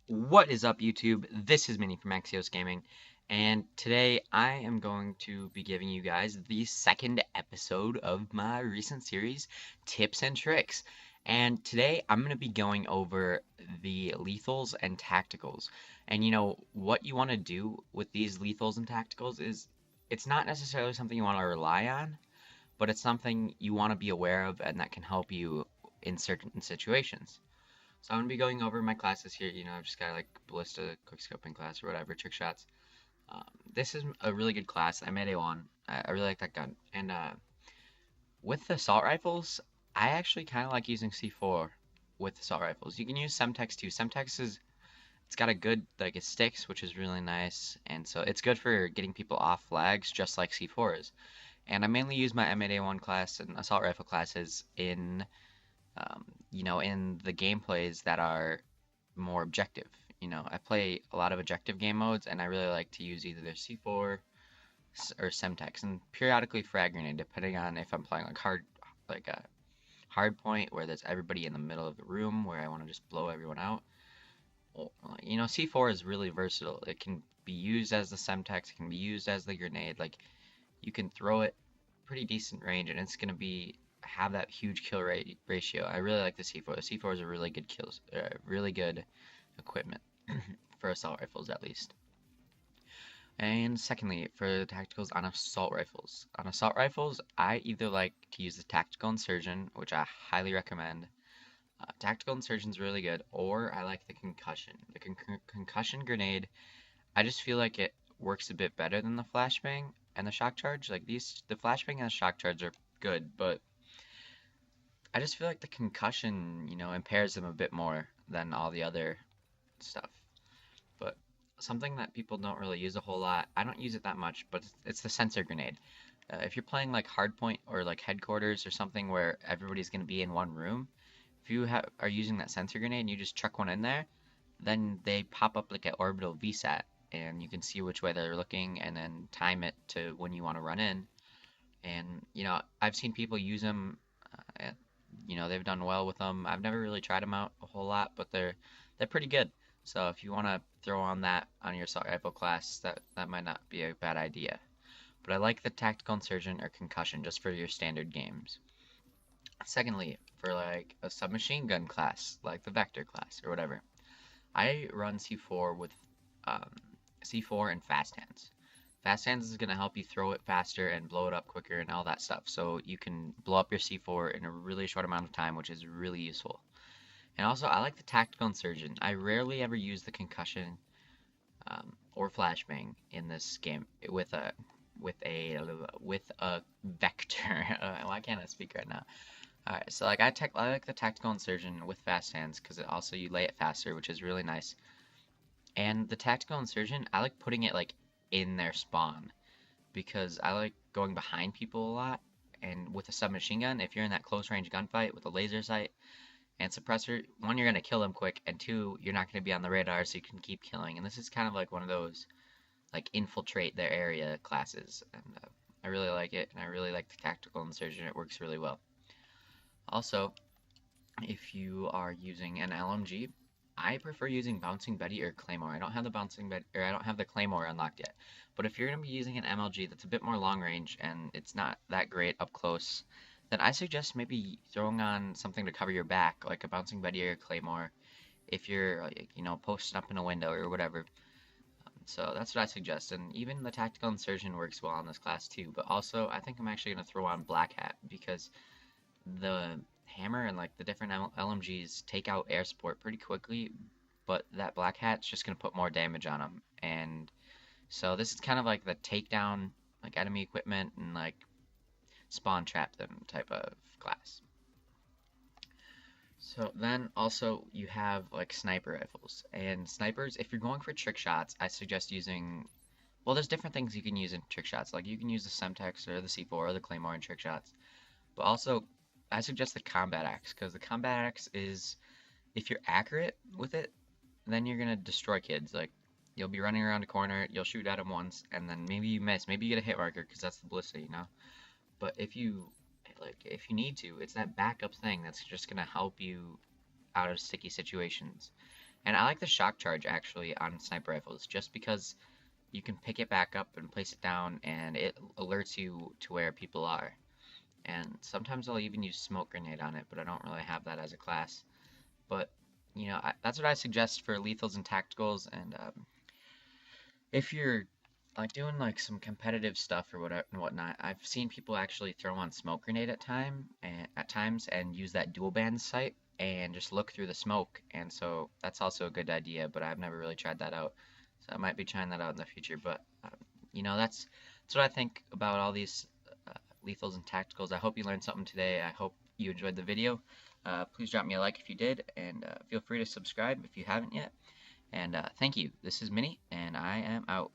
What is up, YouTube? This is Minnie from Axios Gaming, and today I am going to be giving you guys the second episode of my recent series, Tips and Tricks. And today I'm going to be going over the lethals and tacticals. And what you want to do with these lethals and tacticals is it's not necessarily something you want to rely on, but it's something you want to be aware of and that can help you in certain situations. So I'm gonna be going over my classes here. I've just got like ballista, quickscoping class, or whatever, trick shots. This is a really good class. I made A1. I really like that gun. And with the assault rifles, I actually kind of like using C4 with assault rifles. You can use Semtex too. Semtex it's got a good it sticks, which is really nice, and so it's good for getting people off flags, just like C4 is. And I mainly use my M8A1 class and assault rifle classes um, in the gameplays that are more objective. I play a lot of objective game modes, and I really like to use either C4 or Semtex, and periodically frag grenade, depending on if I'm playing like a hard point where there's everybody in the middle of the room where I want to just blow everyone out. C4 is really versatile. It can be used as the Semtex, it can be used as the grenade. Like you can throw it pretty decent range, and it's gonna be have that huge kill rate ratio. I really like the C4. The C4 is a really good really good equipment for assault rifles at least. And secondly, for the tacticals on assault rifles. On assault rifles, I either like to use the tactical insurgent, which I highly recommend. Tactical insurgent is really good, or I like the concussion. The concussion grenade, I just feel like it works a bit better than the flashbang and the shock charge. Like the flashbang and the shock charge are good, but I just feel like the concussion, impairs them a bit more than all the other stuff. But something that people don't really use a whole lot, I don't use it that much, but it's the sensor grenade. If you're playing like hardpoint or like headquarters or something where everybody's going to be in one room, if you are using that sensor grenade and you just chuck one in there, then they pop up like an orbital VSAT, and you can see which way they're looking and then time it to when you want to run in. And I've seen people use them. They've done well with them. I've never really tried them out a whole lot, but they're pretty good. So if you want to throw on that on your assault rifle class, that might not be a bad idea. But I like the tactical insurgent or concussion just for your standard games. Secondly, for like a submachine gun class, like the Vector class or whatever, I run C4 with um, C4 and fast hands. Fast hands is going to help you throw it faster and blow it up quicker and all that stuff. So you can blow up your C4 in a really short amount of time, which is really useful. And also, I like the tactical insurgent. I rarely ever use the concussion or flashbang in this game with a vector. Why can't I speak right now? Alright, so like I like the tactical insurgent with fast hands because it also you lay it faster, which is really nice. And the tactical insurgent, I like putting it like in their spawn because I like going behind people a lot. And with a submachine gun, if you're in that close range gunfight with a laser sight and suppressor, one, you're gonna kill them quick, and two, you're not gonna be on the radar, so you can keep killing. And this is kind of like one of those like infiltrate their area classes, and I really like it, and I really like the tactical insurgent. It works really well. Also, if you are using an LMG, I prefer using Bouncing Betty or Claymore. I don't have the Bouncing Betty, or I don't have the Claymore unlocked yet. But if you're going to be using an MLG that's a bit more long range and it's not that great up close, then I suggest maybe throwing on something to cover your back, like a Bouncing Betty or Claymore, if you're, like, posted up in a window or whatever. So that's what I suggest. And even the Tactical Insurgent works well on this class too. But also, I think I'm actually going to throw on Black Hat because the hammer and like the different LMGs take out air support pretty quickly, but that black hat's just gonna put more damage on them. And so this is kind of like the takedown, like enemy equipment and like spawn trap them type of class. So then also you have like sniper rifles and snipers. If you're going for trick shots, I suggest using. Well, there's different things you can use in trick shots. Like you can use the Semtex or the C4 or the Claymore in trick shots. But also, I suggest the combat axe because the combat axe is, if you're accurate with it, then you're gonna destroy kids. Like you'll be running around a corner, you'll shoot at them once, and then maybe you miss, maybe you get a hit marker because that's the ballista. But if you need to, it's that backup thing that's just gonna help you out of sticky situations. And I like the shock charge actually on sniper rifles, just because you can pick it back up and place it down, and it alerts you to where people are. And sometimes I'll even use smoke grenade on it, but I don't really have that as a class. But that's what I suggest for lethals and tacticals. And if you're like doing like some competitive stuff or whatever and whatnot, I've seen people actually throw on smoke grenade at times and use that dual band sight and just look through the smoke. And so that's also a good idea, but I've never really tried that out. So I might be trying that out in the future. But that's what I think about all these lethals and tacticals. I hope you learned something today. I hope you enjoyed the video. Please drop me a like if you did, and feel free to subscribe if you haven't yet. And thank you. This is Minnie, and I am out.